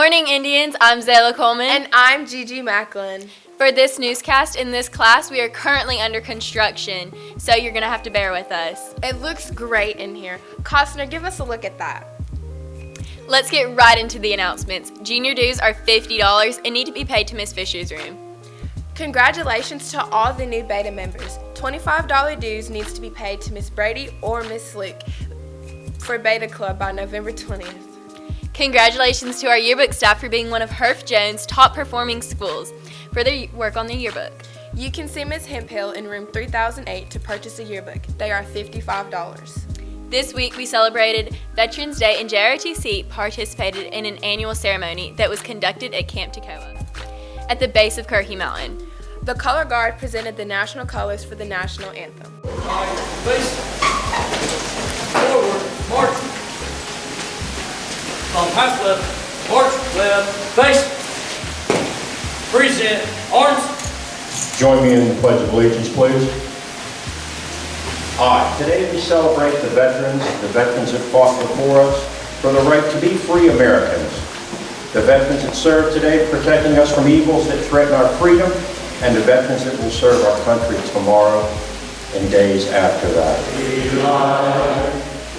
morning, Indians. I'm Zayla Coleman. And I'm Gigi Macklin. For this newscast in this class, we are currently under construction, so you're going to have to bear with us. It looks great in here. Costner, give us a look at that. Let's get right into the announcements. Junior dues are $50 and need to be paid to Miss Fisher's room. Congratulations to all the new beta members. $25 dues needs to be paid to Miss Brady or Miss Slick for Beta Club by November 20th. Congratulations to our yearbook staff for being one of Herff Jones' top performing schools for their work on the yearbook. You can see Ms. Hemphill in room 3008 to purchase a yearbook. They are $55. This week we celebrated Veterans Day and JROTC participated in an annual ceremony that was conducted at Camp Toccoa at the base of Currahee Mountain. The Color Guard presented the national colors for the national anthem. Face. Forward. March. On half left. March. Left. Face. Present. Arms. Join me in the Pledge of Allegiance, please. Today we celebrate the veterans that fought before us for the right to be free Americans. The veterans that serve today protecting us from evils that threaten our freedom, and the veterans that will serve our country tomorrow and days after that. We lie,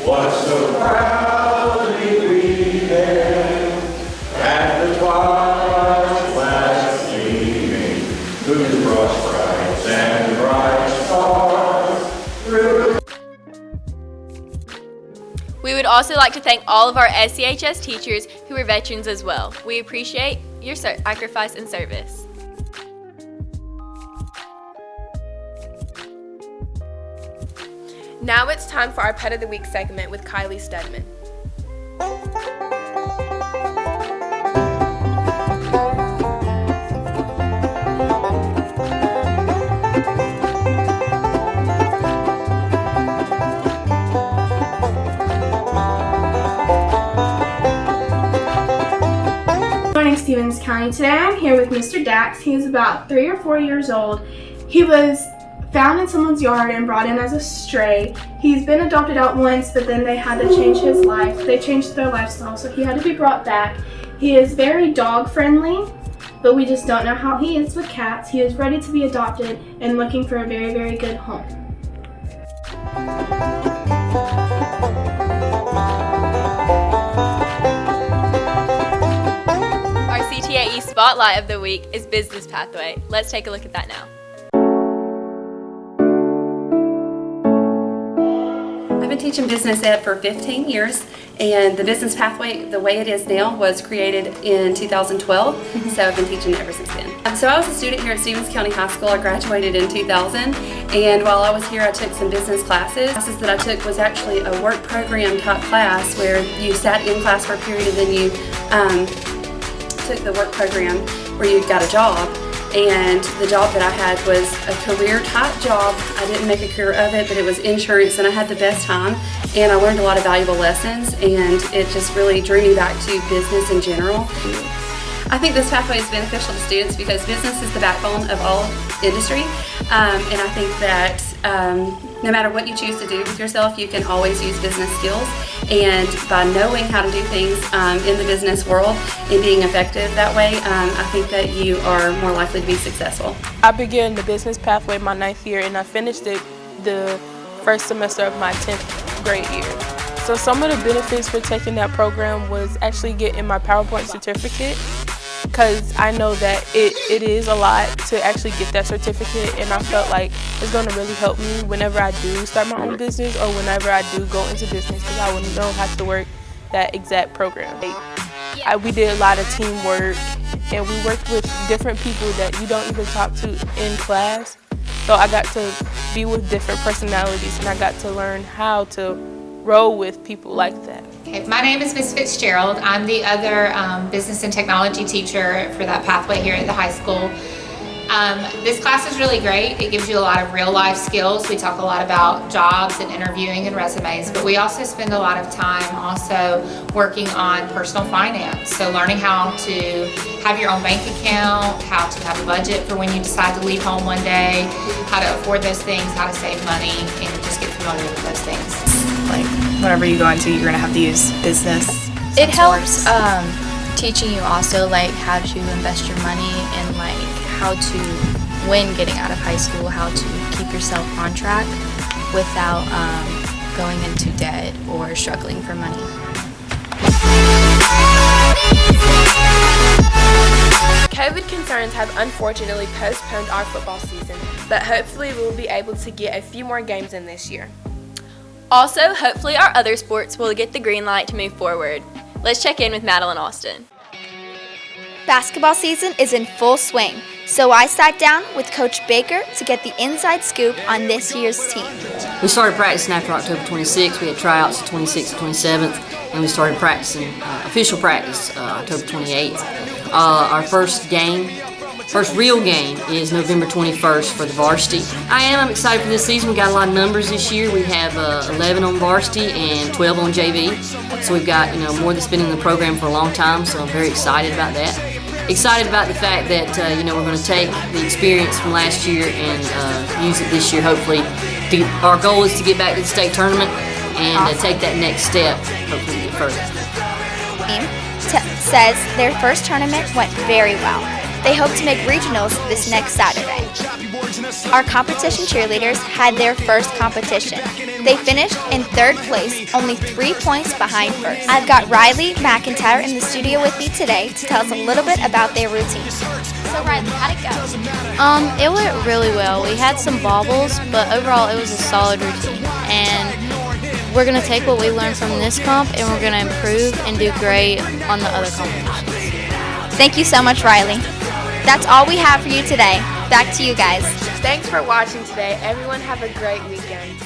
what so proudly we bear, at the twilight's last gleaming, whose broad stripes and bright stars through. We would also like to thank all of our SCHS teachers who are veterans as well. We appreciate your sacrifice and service. Now it's time for our Pet of the Week segment with Kylie Stedman. Stevens County. Today I'm here with Mr. Dax. He is about 3 or 4 years old. He was found in someone's yard and brought in as a stray. He's been adopted out once, but then they had to change his life. They changed their lifestyle, so he had to be brought back. He is very dog friendly, but we just don't know how he is with cats. He is ready to be adopted and looking for a very, very good home. CTAE Spotlight of the Week is Business Pathway. Let's take a look at that now. I've been teaching business ed for 15 years, and the Business Pathway, the way it is now, was created in 2012, so I've been teaching ever since then. So I was a student here at Stevens County High School. I graduated in 2000, and while I was here I took some business classes. The classes that I took was actually a work program type class where you sat in class for a period and then you took the work program where you got a job, and the job that I had was a career type job. I didn't make a career of it, but it was insurance, and I had the best time, and I learned a lot of valuable lessons, and it just really drew me back to business in general. I think this pathway is beneficial to students because business is the backbone of all industry, and I think that no matter what you choose to do with yourself, you can always use business skills, and by knowing how to do things in the business world and being effective that way, I think that you are more likely to be successful. I began the business pathway my 9th year, and I finished it the first semester of my 10th grade year. So some of the benefits for taking that program was actually getting my PowerPoint certificate, because I know that it is a lot to actually get that certificate, and I felt like it's going to really help me whenever I do start my own business or whenever I do go into business, because I would know how to work that exact program. We did a lot of teamwork, and we worked with different people that you don't even talk to in class. So I got to be with different personalities, and I got to learn how to roll with people like that. Okay, my name is Ms. Fitzgerald. I'm the other business and technology teacher for that pathway here at the high school. This class is really great. It gives you a lot of real life skills. We talk a lot about jobs and interviewing and resumes, but we also spend a lot of time also working on personal finance. So learning how to have your own bank account, how to have a budget for when you decide to leave home one day, how to afford those things, how to save money, and just get familiar with those things. Like whenever you go into, you're gonna have to use business. It helps teaching you also like how to invest your money and like how to, when getting out of high school, how to keep yourself on track without going into debt or struggling for money. COVID concerns have unfortunately postponed our football season, but hopefully we'll be able to get a few more games in this year. Also, hopefully our other sports will get the green light to move forward. Let's check in with Madeline Austin. Basketball season is in full swing, so I sat down with Coach Baker to get the inside scoop on this year's team. We started practicing after October 26th. We had tryouts the 26th and 27th, and we started practicing, official practice, October 28th. Our first real game is November 21st for the varsity. I'm excited for this season. We got a lot of numbers this year. We have 11 on varsity and 12 on JV. So we've got more that's been in the program for a long time, so I'm very excited about that. Excited about the fact that we're going to take the experience from last year and use it this year, hopefully. Our goal is to get back to the state tournament and take that next step, hopefully get further. Says their first tournament went very well. They hope to make regionals this next Saturday. Our competition cheerleaders had their first competition. They finished in third place, only 3 points behind first. I've got Riley McIntyre in the studio with me today to tell us a little bit about their routine. So Riley, how'd it go? It went really well. We had some bobbles, but overall it was a solid routine. And we're going to take what we learned from this comp and we're going to improve and do great on the other competitions. Thank you so much, Riley. That's all we have for you today. Back to you guys. Thanks for watching today. Everyone have a great weekend.